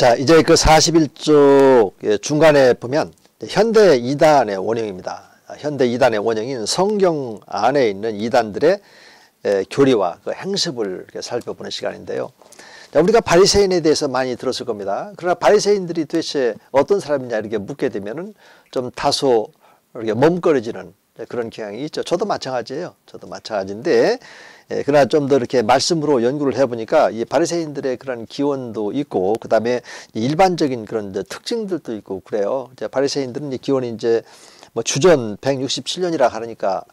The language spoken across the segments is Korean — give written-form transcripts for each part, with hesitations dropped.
자, 이제 그 41쪽 중간에 보면 현대 이단의 원형입니다. 현대 이단의 원형인 성경 안에 있는 이단들의 교리와 그 행습을 살펴보는 시간인데요. 자, 우리가 바리새인에 대해서 많이 들었을 겁니다. 그러나 바리새인들이 도대체 어떤 사람이냐 이렇게 묻게 되면은 좀 다소 이렇게 멈거려지는 그런 경향이 있죠. 저도 마찬가지예요. 저도 마찬가지인데, 그러나 좀 더 이렇게 말씀으로 연구를 해보니까 이 바리새인들의 그런 기원도 있고, 그 다음에 일반적인 그런 특징들도 있고 그래요. 이제 바리새인들은 기원이 이제 뭐 주전 167년이라 하니까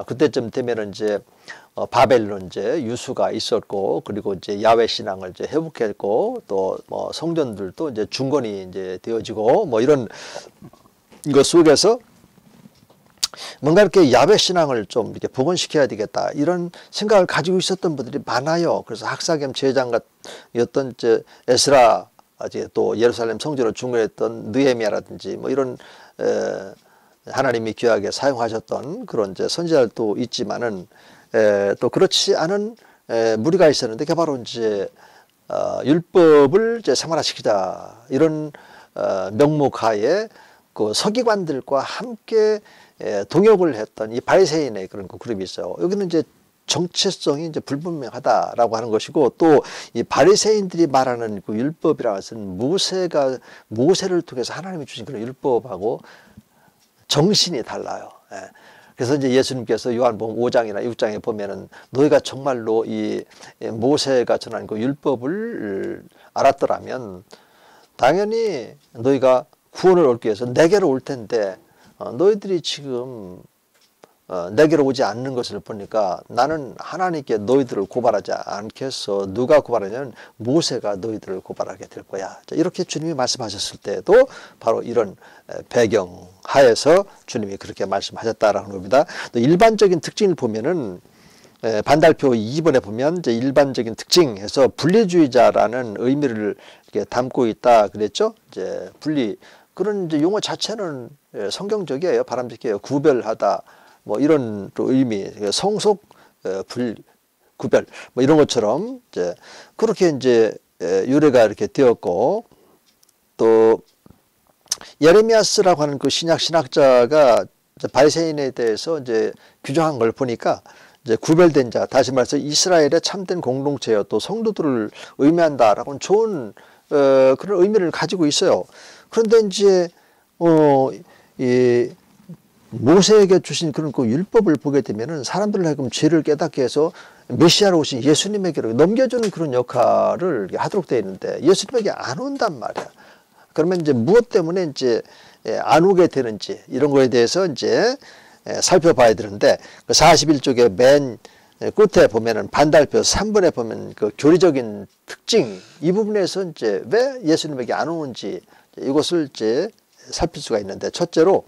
그때쯤 되면은 이제 바벨론 이제 유수가 있었고, 그리고 이제 야훼 신앙을 이제 회복했고, 또 뭐 성전들도 이제 중건이 이제 되어지고, 뭐 이런 것 속에서 뭔가 이렇게 야훼 신앙을 좀 이렇게 복원시켜야 되겠다 이런 생각을 가지고 있었던 분들이 많아요. 그래서 학사겸 제장이었던 이제 에스라, 또 예루살렘 성전을 중건했던 느헤미야라든지 뭐 이런 하나님이 귀하게 사용하셨던 그런 이제 선지자들도 있지만은 또 그렇지 않은 무리가 있었는데, 그게 바로 이제 율법을 이제 생활화시키자 이런 명목하에 그 서기관들과 함께 동역을 했던 이 바리새인의 그런 그 그룹이 있어요. 여기는 이제 정체성이 이제 불분명하다라고 하는 것이고, 또 이 바리새인들이 말하는 그 율법이라는 것은 모세를 통해서 하나님이 주신 그런 율법하고 정신이 달라요. 그래서 이제 예수님께서 요한복음 5장이나 6장에 보면은 너희가 정말로 이 모세가 전한 그 율법을 알았더라면 당연히 너희가 구원을 얻기 위해서 내게로 올 텐데, 너희들이 지금 내게로 오지 않는 것을 보니까 나는 하나님께 너희들을 고발하지 않겠어. 누가 고발하냐면 모세가 너희들을 고발하게 될 거야. 이렇게 주님이 말씀하셨을 때도 바로 이런 배경 하에서 주님이 그렇게 말씀하셨다라는 겁니다. 또 일반적인 특징을 보면은 반달표 2번에 보면 이제 일반적인 특징에서 분리주의자라는 의미를 이렇게 담고 있다 그랬죠. 이제 분리, 그런 이제 용어 자체는 성경적이에요. 바람직해요. 구별하다, 뭐 이런 또 의미, 성속 구별, 뭐 이런 것처럼 이제 그렇게 이제 유래가 이렇게 되었고, 또 예레미야스라고 하는 그 신학자가 바리새인에 대해서 이제 규정한 걸 보니까 이제 구별된 자, 다시 말해서 이스라엘의 참된 공동체여 또 성도들을 의미한다라고는 좋은 그런 의미를 가지고 있어요. 그런데 이제 이 모세에게 주신 그런 그 율법을 보게 되면은 사람들을 하여금 죄를 깨닫게 해서 메시아로 오신 예수님에게로 넘겨주는 그런 역할을 하도록 되어 있는데, 예수님에게 안 온단 말이야. 그러면 이제 무엇 때문에 이제 안 오게 되는지 이런 거에 대해서 이제 살펴봐야 되는데, 그 41쪽에 맨 끝에 보면은 반달표 3번에 보면 그 교리적인 특징, 이 부분에서 이제 왜 예수님에게 안 오는지 이것을 이제 살필 수가 있는데, 첫째로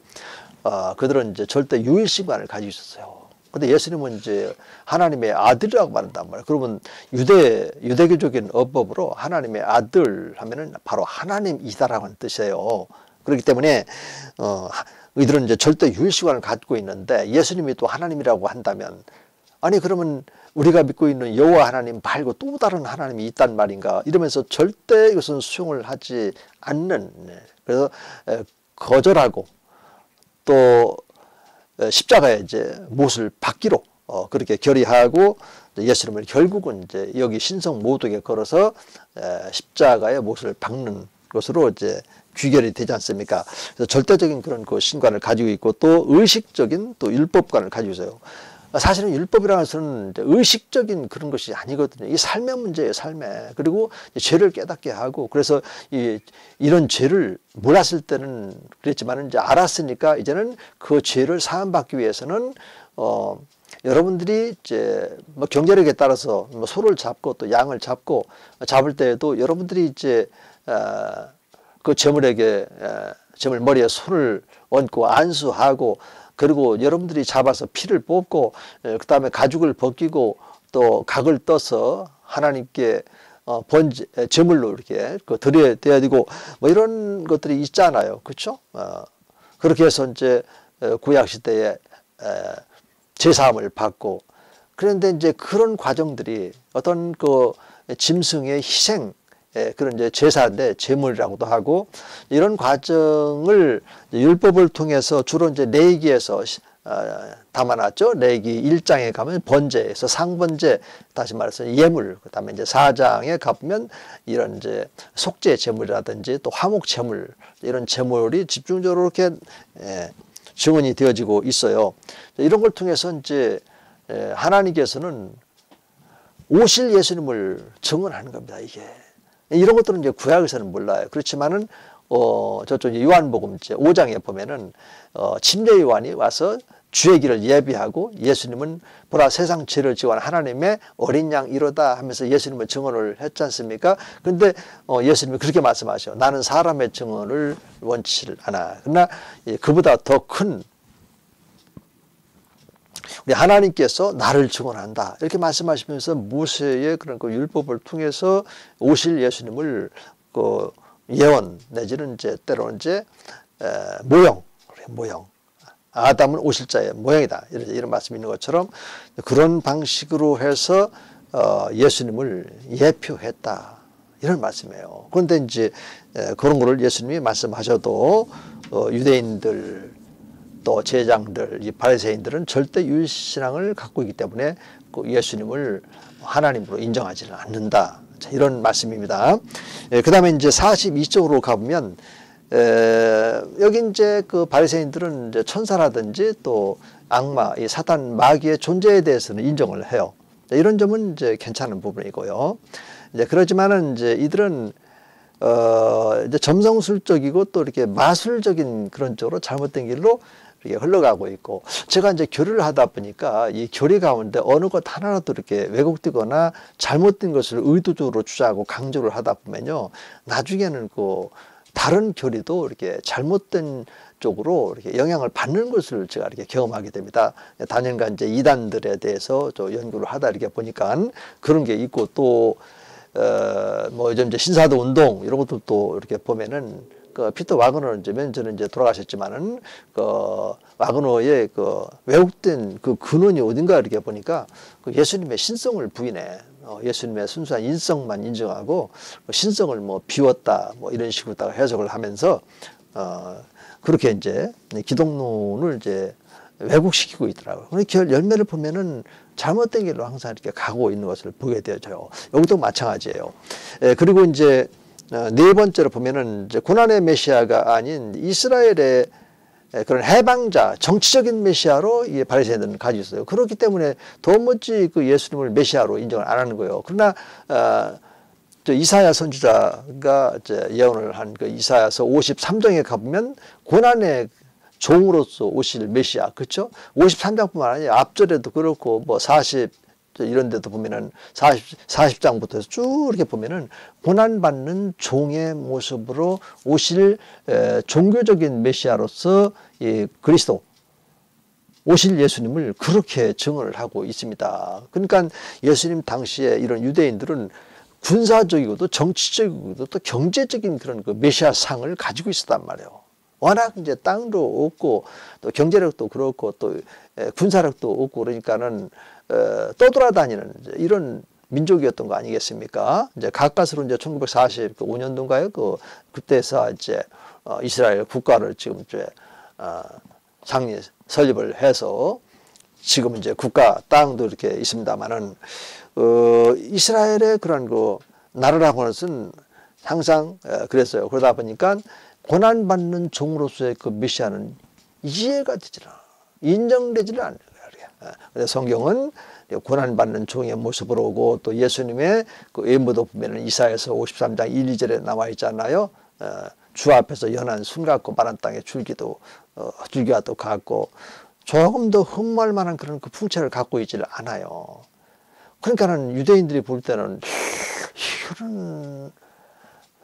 그들은 이제 절대 유일신관을 가지고 있었어요. 근데 예수님은 이제 하나님의 아들이라고 말한단 말이에요. 그러면 유대교적인 어법으로 하나님의 아들 하면은 바로 하나님이다라고 하는 뜻이에요. 그렇기 때문에 이들은 이제 절대 유일신관을 갖고 있는데, 예수님이 또 하나님이라고 한다면, 아니 그러면 우리가 믿고 있는 여호와 하나님 말고 또 다른 하나님이 있단 말인가, 이러면서 절대 이것은 수용을 하지 않는, 그래서 거절하고 또 십자가에 이제 못을 박기로 그렇게 결의하고 예수님을 결국은 이제 여기 신성 모독에 걸어서 십자가에 못을 박는 것으로 이제 귀결이 되지 않습니까? 그래서 절대적인 그런 그 신관을 가지고 있고, 또 의식적인 또 율법관을 가지고 있어요. 사실은 율법이라는 것은 의식적인 그런 것이 아니거든요. 이 삶의 문제예요, 삶에. 그리고 죄를 깨닫게 하고, 그래서 이런 죄를 몰랐을 때는 그랬지만 이제 알았으니까 이제는 그 죄를 사함받기 위해서는 여러분들이 이제 뭐 경제력에 따라서 뭐 소를 잡고 또 양을 잡고 잡을 때에도 여러분들이 이제 그 제물에게 제물 머리에 손을 얹고 안수하고, 그리고 여러분들이 잡아서 피를 뽑고 그 다음에 가죽을 벗기고 또 각을 떠서 하나님께 제물로 이렇게 드려야 되고 뭐 이런 것들이 있잖아요. 그렇죠? 그렇게 해서 이제 구약 시대에 제사함을 받고, 그런데 이제 그런 과정들이 어떤 그 짐승의 희생, 그런 이제 제사인데 제물이라고도 하고 이런 과정을 율법을 통해서 주로 이제 레위기에서 담아놨죠. 레위기 1장에 가면 번제에서 상번제, 다시 말해서 예물, 그다음에 이제 4장에 가보면 이런 이제 속죄 제물이라든지 또 화목 제물, 이런 제물이 집중적으로 이렇게 증언이 되어지고 있어요. 이런 걸 통해서 이제 하나님께서는 오실 예수님을 증언하는 겁니다. 이게 이런 것들은 이제 구약에서는 몰라요. 그렇지만은 저쪽 요한복음 5장에 보면은 침례 요한이 와서 주의 길을 예비하고 예수님은 보라 세상 죄를 지원 하나님의 어린 양 이로다 하면서 예수님을 증언을 했지 않습니까? 그런데 예수님이 그렇게 말씀하셔. 나는 사람의 증언을 원치 않아. 그러나 그보다 더 큰 우리 하나님께서 나를 증언한다. 이렇게 말씀하시면서 모세의 그런 그 율법을 통해서 오실 예수님을 그 예언 내지는 이제 때로는 이제 모형. 아담은 오실 자의 모형이다. 이런 말씀이 있는 것처럼 그런 방식으로 해서 예수님을 예표했다. 이런 말씀이에요. 그런데 이제 그런 거를 예수님이 말씀하셔도 유대인들 또 제장들, 이 바리새인들은 절대 유일신앙을 갖고 있기 때문에 그 예수님을 하나님으로 인정하지는 않는다. 자, 이런 말씀입니다. 그 다음에 이제 42쪽으로 가보면 여기 이제 그 바리새인들은 이제 천사라든지 또 악마, 이 사탄 마귀의 존재에 대해서는 인정을 해요. 이런 점은 이제 괜찮은 부분이고요. 이제 그렇지만은 이제 이들은 이제 점성술적이고 또 이렇게 마술적인 그런 쪽으로 잘못된 길로 이렇게 흘러가고 있고, 제가 이제 교류를 하다 보니까 이 교리 가운데 어느 것 하나라도 이렇게 왜곡되거나 잘못된 것을 의도적으로 주장하고 강조를 하다 보면요, 나중에는 그 다른 교리도 이렇게 잘못된 쪽으로 이렇게 영향을 받는 것을 제가 이렇게 경험하게 됩니다. 단연간 이제 이단들에 대해서 저 연구를 하다 이렇게 보니까 그런 게 있고, 또 뭐 요즘 이제 신사도 운동 이런 것도 또 이렇게 보면은 그 피터 와그너는 이제 몇 년 전에 이제 돌아가셨지만은 그 와그너의 그 왜곡된 그 근원이 어딘가 이렇게 보니까 그 예수님의 신성을 부인해. 예수님의 순수한 인성만 인정하고 신성을 뭐 비웠다 뭐 이런 식으로 해석을 하면서 그렇게 이제 기독론을 이제 왜곡시키고 있더라고요. 그렇게 열매를 보면은 잘못된 길로 항상 이렇게 가고 있는 것을 보게 되어져요. 여기도 마찬가지예요. 그리고 이제 네 번째로 보면은 이제 고난의 메시아가 아닌 이스라엘의 그런 해방자, 정치적인 메시아로 이 바리새인들은 가지고 있어요. 그렇기 때문에 도무지 그 예수님을 메시아로 인정을 안 하는 거예요. 그러나 저 이사야 선지자가 이제 예언을 한 그 이사야서 53장에 가보면 고난의 종으로서 오실 메시아, 그렇죠? 53장뿐만 아니라 앞절에도 그렇고 뭐 40 이런 데도 보면은 40장부터 해서 쭉 이렇게 보면은 고난받는 종의 모습으로 오실 종교적인 메시아로서 이 그리스도 오실 예수님을 그렇게 증언을 하고 있습니다. 그러니까 예수님 당시에 이런 유대인들은 군사적이고도 정치적이고도 또 경제적인 그런 그 메시아상을 가지고 있었단 말이에요. 워낙 이제 땅도 없고 또 경제력도 그렇고 또 군사력도 없고 그러니까는 떠돌아다니는 이런 민족이었던 거 아니겠습니까? 이제 가까스로 이제 1945년도인가요? 그때서 이제 이스라엘 국가를 지금 이제 창립 설립을 해서 지금 이제 국가 땅도 이렇게 있습니다만은 이스라엘의 그런 그 나라라고 하는 것은 항상 그랬어요. 그러다 보니까 고난받는 종으로서의 그 메시아는 이해가 되질 않아. 인정되지는 않는 거야. 그래서 성경은 고난받는 종의 모습으로 오고 또 예수님의 그 외모도 보면 이사야서 53장 1, 2절에 나와 있잖아요. 주 앞에서 연한 순 같고 마른 땅에 줄기가 또 같고 조금 더 흠모할 만한 그런 그 풍채를 갖고 있지를 않아요. 그러니까는 유대인들이 볼 때는 이거는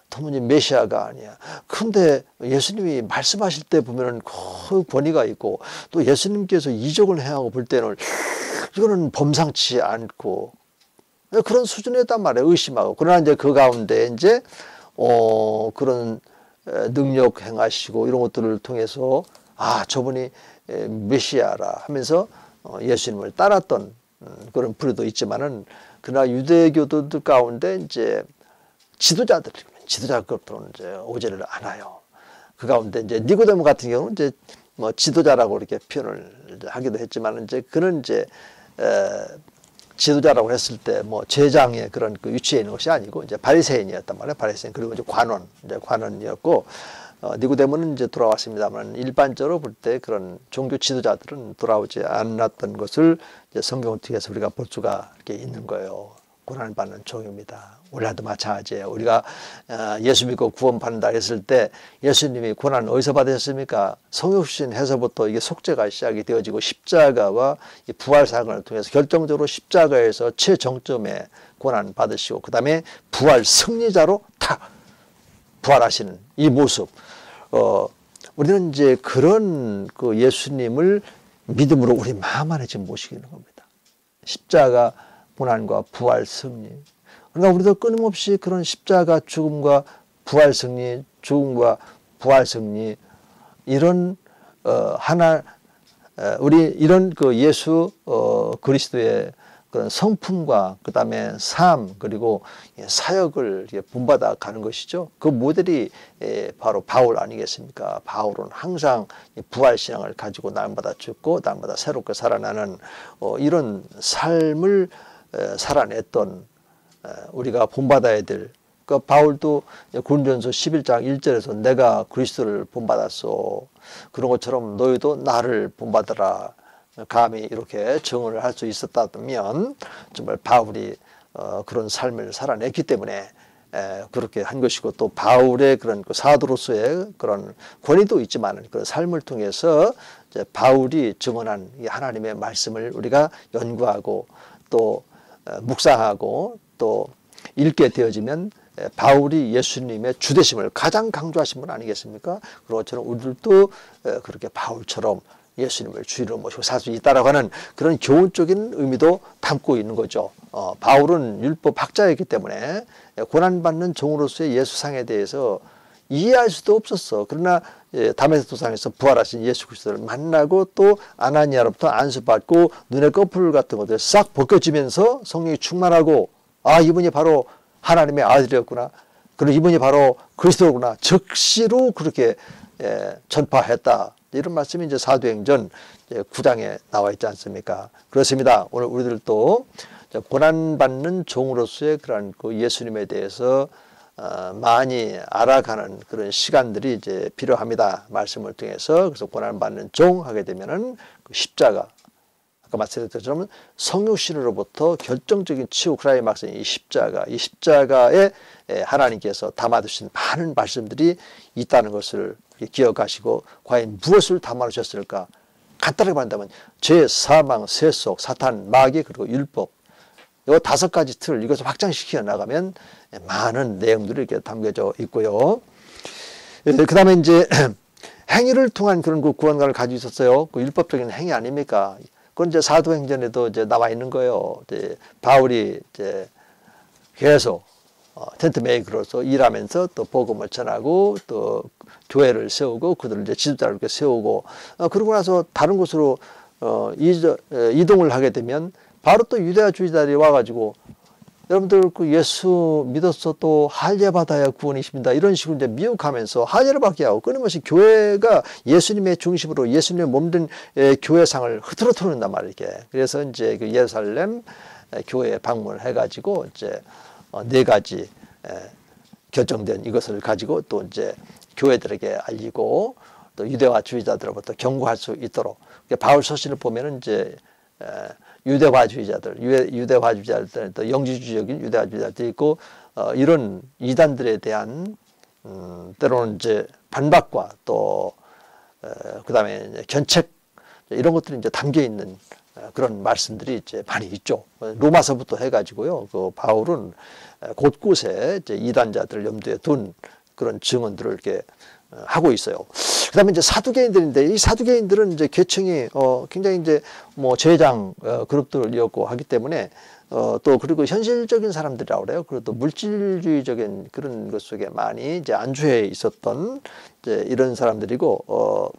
도무지 메시아가 아니야. 그런데 예수님이 말씀하실 때 보면은 그 권위가 있고 또 예수님께서 이적을 행하고 볼 때는 이거는 범상치 않고 그런 수준이었단 말이에요. 의심하고. 그러나 이제 그 가운데 이제 그런 능력 행하시고 이런 것들을 통해서 저분이 메시아라 하면서 예수님을 따랐던 그런 부류도 있지만은 그러나 유대교도들 가운데 이제 지도자급으로는 이제 오지를 않아요. 그 가운데 이제 니고데모 같은 경우는 이제 뭐 지도자라고 이렇게 표현을 하기도 했지만 이제 그는 이제 지도자라고 했을 때 뭐 제장의 그런 그 위치에 있는 것이 아니고 이제 바리새인이었단 말이에요. 바리새인. 그리고 이제 관원이었고 니고데모는 이제 돌아왔습니다만 일반적으로 볼 때 그런 종교 지도자들은 돌아오지 않았던 것을 이제 성경을 통해서 우리가 볼 수가 이렇게 있는 거예요. 고난을 받는 종입니다. 우리라도 마찬가지예요. 우리가 예수 믿고 구원받는다 했을 때 예수님이 고난을 어디서 받으셨습니까? 성육신해서부터 이게 속죄가 시작이 되어지고 십자가와 이 부활 사건을 통해서 결정적으로 십자가에서 최정점에 고난 받으시고 그 다음에 부활 승리자로 탁 부활하시는 이 모습. 우리는 이제 그런 그 예수님을 믿음으로 우리 마음 안에 지금 모시고 있는 겁니다. 십자가 고난과 부활 승리. 그러니까 우리도 끊임없이 그런 십자가 죽음과 부활 승리, 죽음과 부활 승리 이런 우리 이런 그 예수 그리스도의 그런 성품과 그 다음에 삶 그리고 사역을 본받아 가는 것이죠. 그 모델이 바로 바울 아니겠습니까? 바울은 항상 부활신앙을 가지고 날마다 죽고 날마다 새롭게 살아나는 이런 삶을 살아냈던 우리가 본받아야 될 그 바울도 고린도전서 11장 1절에서 내가 그리스도를 본받았소. 그런 것처럼 너희도 나를 본받으라. 감히 이렇게 증언을 할 수 있었다면 정말 바울이 그런 삶을 살아냈기 때문에 그렇게 한 것이고 또 바울의 그런 그 사도로서의 그런 권위도 있지만 그런 삶을 통해서 이제 바울이 증언한 이 하나님의 말씀을 우리가 연구하고 또 묵상하고 또 읽게 되어지면 바울이 예수님의 주되심을 가장 강조하신 분 아니겠습니까? 그런 것처럼 우리들도 그렇게 바울처럼 예수님을 주인으로 모시고 살 수 있다라고 하는 그런 교훈적인 의미도 담고 있는 거죠. 바울은 율법 학자였기 때문에 고난받는 종으로서의 예수상에 대해서 이해할 수도 없었어. 그러나 다메섹 도상에서 부활하신 예수 그리스도를 만나고 또 아나니아로부터 안수받고 눈의 꺼풀 같은 것들 싹 벗겨지면서 성령이 충만하고 아 이분이 바로 하나님의 아들이었구나. 그리고 이분이 바로 그리스도구나. 즉시로 그렇게 전파했다. 이런 말씀이 이제 사도행전 9장에 나와 있지 않습니까? 그렇습니다. 오늘 우리들도 고난받는 종으로서의 그런 그 예수님에 대해서 많이 알아가는 그런 시간들이 이제 필요합니다. 말씀을 통해서. 그래서 고난받는 종 하게 되면은 그 십자가. 아까 말씀드렸던 것처럼 성육신으로부터 결정적인 치유 크라이막스인 이 십자가에 하나님께서 담아두신 많은 말씀들이 있다는 것을 기억하시고 과연 무엇을 담아주셨을까? 간단하게 말한다면 죄, 사망, 세속, 사탄, 마귀 그리고 율법 이 5가지 틀을 이것을 확장시켜 나가면 많은 내용들이 이렇게 담겨져 있고요. 그 다음에 이제 행위를 통한 그런 그 구원관을 가지고 있었어요. 그 율법적인 행위 아닙니까? 그건 이제 사도행전에도 이제 나와 있는 거예요. 이제 바울이 이제 계속 텐트 메이커로서 일하면서 또 복음을 전하고 또 교회를 세우고 그들을 이제 지도자를 이렇게 세우고 그러고 나서 다른 곳으로 이동을 하게 되면 바로 또 유대야 주의자들이 와가지고 여러분들 그 예수 믿어서 또 할례 받아야 구원이십니다. 이런 식으로 이제 미혹하면서 할례를 받게 하고 끊임없이 교회가 예수님의 중심으로 예수님의 몸된 교회상을 흐트러 놓는단 말이에요. 그래서 이제 그 예루살렘 교회에 방문을 해가지고 이제 4가지 결정된 이것을 가지고 또 이제 교회들에게 알리고 또 유대화 주의자들로부터 경고할 수 있도록 바울 서신을 보면은 이제 유대화주의자들, 또 영지주의적인 유대화주의자들이 있고 이런 이단들에 대한 때로는 이제 반박과 또 그다음에 견책 이런 것들이 이제 담겨 있는 그런 말씀들이 이제 많이 있죠. 로마서부터 해가지고요. 그 바울은 곳곳에 이제 이단자들을 염두에 둔 그런 증언들을 이렇게 하고 있어요. 그다음에 이제 사두개인들인데 이 사두개인들은 이제 계층이 굉장히 이제 뭐 제장 그룹들이었고 하기 때문에 또 그리고 현실적인 사람들이라고 그래요. 그리고 또 물질주의적인 그런 것 속에 많이 이제 안주해 있었던 이제 이런 사람들이고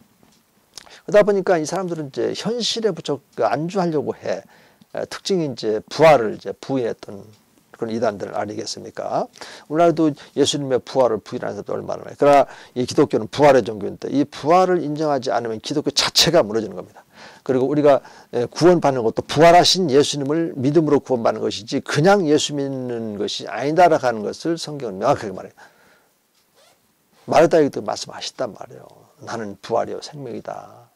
그러다 보니까 이 사람들은 이제 현실에 부쩍 안주하려고 해. 특징이 이제 부활을 이제 부인했던 그런 이단들 아니겠습니까? 우리나라도 예수님의 부활을 부인하는 사람도 얼마나 많아요. 그러나 이 기독교는 부활의 종교인데 이 부활을 인정하지 않으면 기독교 자체가 무너지는 겁니다. 그리고 우리가 구원받는 것도 부활하신 예수님을 믿음으로 구원받는 것이지 그냥 예수 믿는 것이 아니다라고 하는 것을 성경은 명확하게 말해요. 마르다에게도 말씀하셨단 말이에요. 나는 부활이요 생명이다.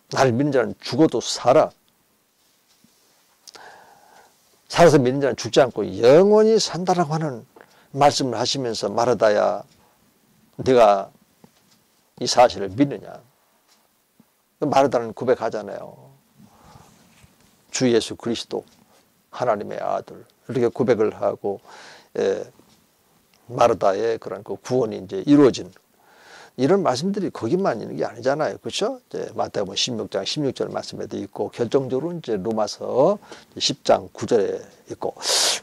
나를 믿는 자는 죽어도 살아. 살아서 믿는 자는 죽지 않고 영원히 산다라고 하는 말씀을 하시면서 마르다야 네가 이 사실을 믿느냐. 마르다는 고백하잖아요. 주 예수 그리스도 하나님의 아들 이렇게 고백을 하고 마르다의 그런 그 구원이 이제 이루어진 이런 말씀들이 거기만 있는 게 아니잖아요. 그렇죠? 이제 마태복음 16장 16절 말씀에도 있고 결정적으로 이제 로마서 10장 9절에 있고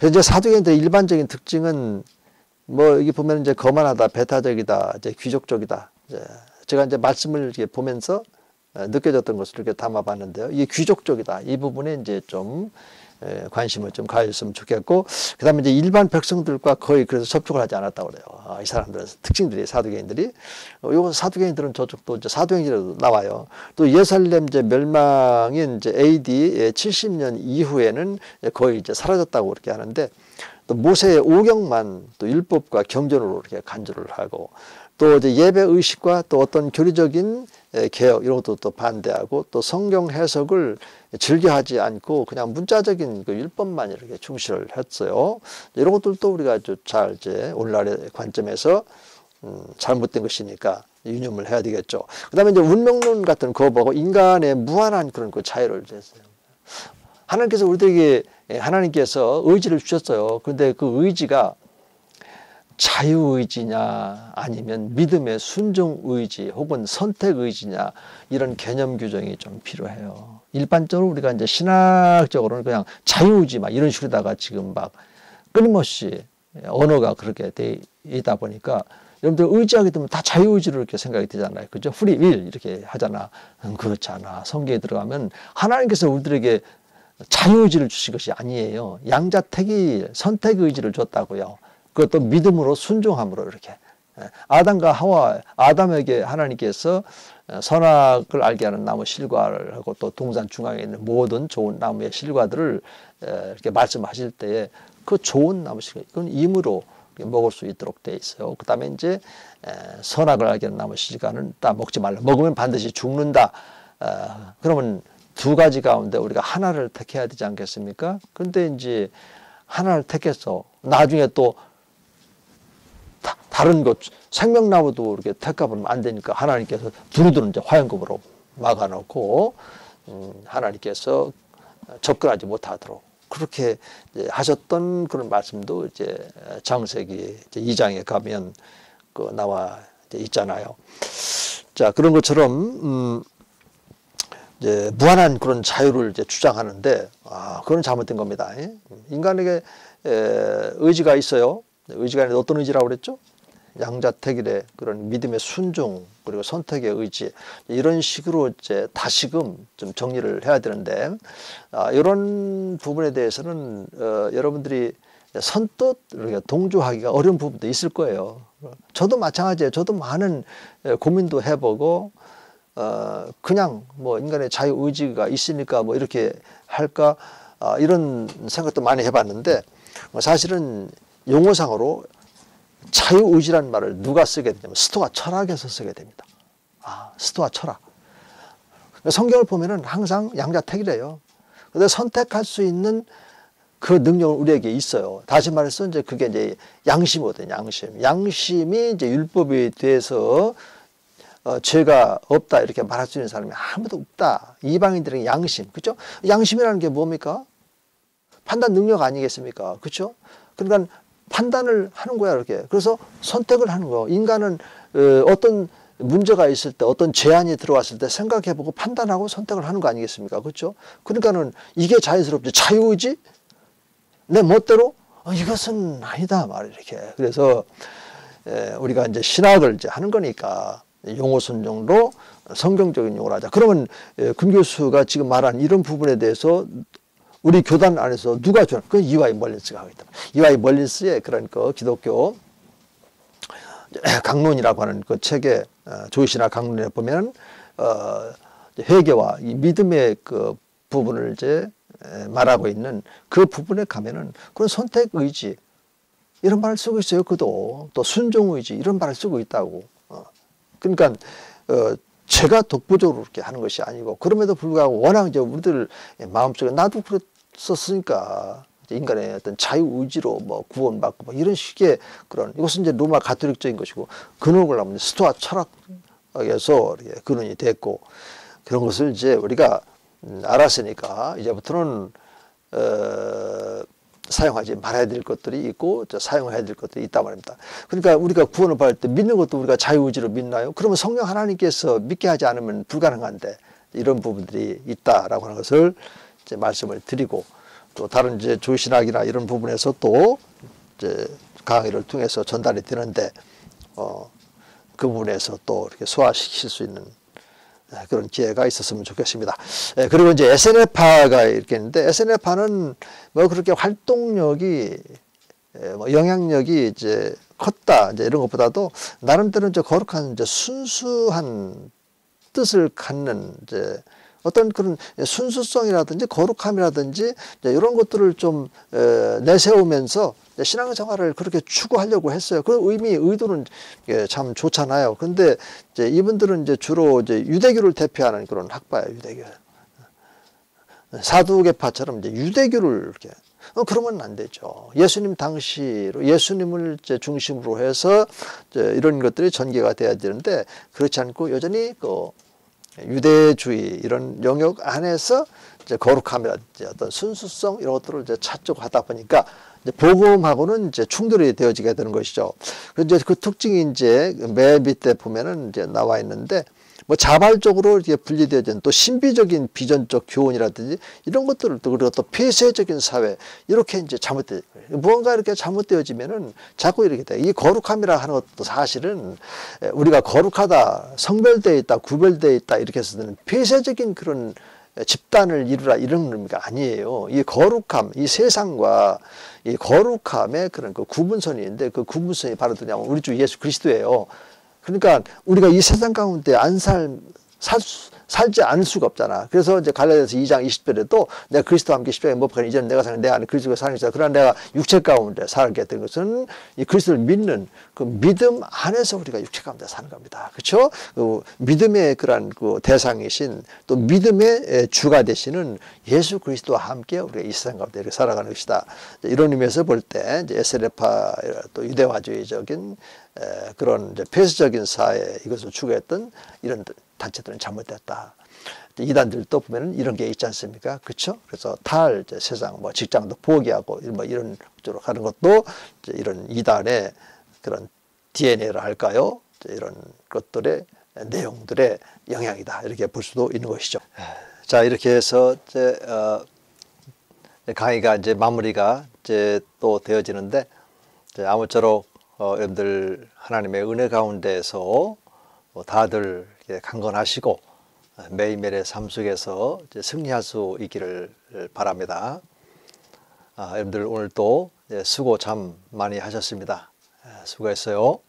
이제 사도행전의 일반적인 특징은 뭐 여기 보면 이제 거만하다, 배타적이다, 이제 귀족적이다. 제가 이제 말씀을 이렇게 보면서 느껴졌던 것을 이렇게 담아봤는데요. 이게 귀족적이다. 이 부분에 이제 좀 관심을 좀 가졌으면 좋겠고, 그 다음에 이제 일반 백성들과 거의 그래서 접촉을 하지 않았다고 그래요. 이 사람들은 특징들이, 사두개인들이. 요거 사두개인들은 저쪽도 이제 사도행전에도 나와요. 또 예루살렘 이제 멸망인 이제 AD 70년 이후에는 거의 이제 사라졌다고 그렇게 하는데, 또 모세의 오경만 또 율법과 경전으로 이렇게 간주를 하고, 또 이제 예배 의식과 또 어떤 교리적인 개혁 이런 것도 또 반대하고 또 성경 해석을 즐겨하지 않고 그냥 문자적인 그 율법만 이렇게 충실을 했어요. 이런 것들도 우리가 잘 이제 오늘날의 관점에서 잘못된 것이니까 유념을 해야 되겠죠. 그다음에 이제 운명론 같은 거 보고 인간의 무한한 그런 그 자유를 jes어요. 하나님께서 우리들에게 하나님께서 의지를 주셨어요. 그런데 그 의지가 자유의지냐 아니면 믿음의 순종의지 혹은 선택의지냐 이런 개념 규정이 좀 필요해요. 일반적으로 우리가 이제 신학적으로는 그냥 자유의지 막 이런 식으로다가 지금 막 끊임없이 언어가 그렇게 돼 있다 보니까 여러분들 의지하게 되면 다 자유의지로 이렇게 생각이 되잖아요. 그죠? 프리윌 이렇게 하잖아. 그렇지 않아. 성경에 들어가면 하나님께서 우리들에게 자유의지를 주신 것이 아니에요. 양자택일 선택의지를 줬다고요. 그것도 믿음으로 순종함으로 이렇게 아담과 하와 아담에게 하나님께서 선악을 알게 하는 나무 실과를 하고 또 동산 중앙에 있는 모든 좋은 나무의 실과들을 이렇게 말씀하실 때에 그 좋은 나무 실과 이건 임으로 먹을 수 있도록 돼 있어요. 그다음에 이제 선악을 알게 하는 나무 실과는 딱 먹지 말라. 먹으면 반드시 죽는다. 그러면 두 가지 가운데 우리가 하나를 택해야 되지 않겠습니까? 그런데 이제 하나를 택해서 나중에 또 다른 것, 생명나무도 이렇게 택가보면 안 되니까 하나님께서 두루두루 이제 화염금으로 막아놓고, 하나님께서 접근하지 못하도록 그렇게 이제 하셨던 그런 말씀도 이제 창세기 2장에 가면 그 나와 이제 있잖아요. 자, 그런 것처럼, 이제 무한한 그런 자유를 이제 주장하는데, 그건 잘못된 겁니다. 인간에게 의지가 있어요. 의지가 아니라 어떤 의지라고 그랬죠? 양자택일의 그런 믿음의 순종 그리고 선택의 의지 이런 식으로 이제 다시금 좀 정리를 해야 되는데 이런 부분에 대해서는 여러분들이 선뜻 이렇게 동조하기가 어려운 부분도 있을 거예요. 저도 마찬가지예요. 저도 많은 고민도 해보고 그냥 뭐 인간의 자유 의지가 있으니까 뭐 이렇게 할까 이런 생각도 많이 해봤는데 사실은 용어상으로 자유의지라는 말을 누가 쓰게 되냐면 스토아 철학에서 쓰게 됩니다. 스토아 철학. 성경을 보면은 항상 양자택일이에요. 그런데 선택할 수 있는 그 능력은 우리에게 있어요. 다시 말해서 이제 그게 이제 양심이거든요. 양심. 양심이 이제 율법에 대해서 죄가 없다 이렇게 말할 수 있는 사람이 아무도 없다. 이방인들에게 양심. 그렇죠? 양심이라는 게 뭡니까? 판단 능력 아니겠습니까? 그렇죠? 그러니까 판단을 하는 거야, 이렇게. 그래서 선택을 하는 거예요. 인간은 어떤 문제가 있을 때, 어떤 제안이 들어왔을 때 생각해보고 판단하고 선택을 하는 거 아니겠습니까? 그렇죠? 그러니까는 이게 자연스럽죠. 자유의지? 내 멋대로? 이것은 아니다, 말 이렇게. 그래서 우리가 이제 신학을 이제 하는 거니까 용어 순종으로 성경적인 용어를 하자. 그러면 금 교수가 지금 말한 이런 부분에 대해서 우리 교단 안에서 누가 주는? 그 이와이 멀린스가 하고 있다. 이와이 멀린스의 그런 그 기독교 강론이라고 하는 그 책에 조이시나 강론에 보면 회개와 이 믿음의 그 부분을 이제 말하고 있는 그 부분에 가면은 그런 선택 의지 이런 말을 쓰고 있어요. 그도 또 순종 의지 이런 말을 쓰고 있다고. 그러니까 제가 독보적으로 그렇게 하는 것이 아니고 그럼에도 불구하고 워낙 이제 우리들 마음속에 나도 그랬었으니까 인간의 어떤 자유 의지로 뭐 구원받고 뭐 이런 식의 그런 이것은 이제 로마 가톨릭적인 것이고 근원을 하면 스토아 철학에서 근원이 됐고 그런 것을 이제 우리가 알았으니까 이제부터는 사용하지 말아야 될 것들이 있고 사용해야 될 것들이 있단 말입니다. 그러니까 우리가 구원을 받을 때 믿는 것도 우리가 자유의지로 믿나요? 그러면 성령 하나님께서 믿게 하지 않으면 불가능한데 이런 부분들이 있다라고 하는 것을 이제 말씀을 드리고 또 다른 이제 조신학이나 이런 부분에서 또 이제 강의를 통해서 전달이 되는데 그 부분에서 또 이렇게 소화시킬 수 있는 그런 기회가 있었으면 좋겠습니다. 그리고 이제 SNF파가 이렇게 있는데 SNF파는 뭐 그렇게 활동력이 뭐 영향력이 이제 컸다 이제 이런 것보다도 나름대로 이제 거룩한 이제 순수한 뜻을 갖는 이제 어떤 그런 순수성이라든지 거룩함이라든지 이런 것들을 좀 내세우면서 신앙생활을 그렇게 추구하려고 했어요. 그 의도는 참 좋잖아요. 그런데 이제 이분들은 이제 주로 이제 유대교를 대표하는 그런 학파예요. 유대교. 사두개파처럼 이제 유대교를 이렇게 그러면 안 되죠. 예수님 당시로 예수님을 이제 중심으로 해서 이제 이런 것들이 전개가 돼야 되는데 그렇지 않고 여전히 그 유대주의 이런 영역 안에서 이제 거룩함이라든지 어떤 순수성 이런 것들을 이제 찾고 하다 보니까 이제 복음하고는 이제 충돌이 되어지게 되는 것이죠. 그래서 이제 그 특징이 이제 맨 밑에 보면은 이제 나와 있는데 뭐 자발적으로 이렇게 분리되어진 또 신비적인 비전적 교훈이라든지 이런 것들을 또 그리고 또 폐쇄적인 사회 이렇게 이제 잘못돼 무언가 이렇게 잘못되어지면은 자꾸 이렇게 돼. 이 거룩함이라 하는 것도 사실은 우리가 거룩하다, 성별되어 있다, 구별되어 있다 이렇게 해서는 폐쇄적인 그런 집단을 이루라 이런 의미가 아니에요. 이 거룩함, 이 세상과 이 거룩함의 그런 그 구분선이 있는데 그 구분선이 바로 누구냐면 우리 주 예수 그리스도예요. 그러니까 우리가 이 세상 가운데 살지 않을 수가 없잖아. 그래서 이제 갈라디아서 2장 20절에도 내가 그리스도와 함께 십자가에 못 박히니 이제는 내가 사는 내 안에 그리스도가 사는 것이다. 그러나 내가 육체 가운데 살게 된 것은 이 그리스도를 믿는 그 믿음 안에서 우리가 육체 가운데 사는 겁니다. 그렇죠? 그 믿음의 그런 그 대상이신 또 믿음의 주가 되시는 예수 그리스도와 함께 우리가 이 세상 가운데 이렇게 살아가는 것이다. 이런 의미에서 볼 때 이제 SNF파 또 유대화주의적인 그런 이제 폐쇄적인 사회 이것을 추구했던 이런 단체들은 잘못됐다. 이단들도 보면은 이런 게 있지 않습니까? 그렇죠? 그래서 세상 뭐 직장도 포기하고 뭐 이런 쪽으로 가는 것도 이제 이런 이단의 그런 DNA라 할까요? 이런 것들의 내용들의 영향이다. 이렇게 볼 수도 있는 것이죠. 자, 이렇게 해서 이제 강의가 이제 마무리가 이제 또 되어지는데 이제 아무쪼록 여러분들 하나님의 은혜 가운데에서 다들 강건하시고 매일매일의 삶 속에서 승리할 수 있기를 바랍니다. 여러분들 오늘 또 수고 참 많이 하셨습니다. 수고했어요.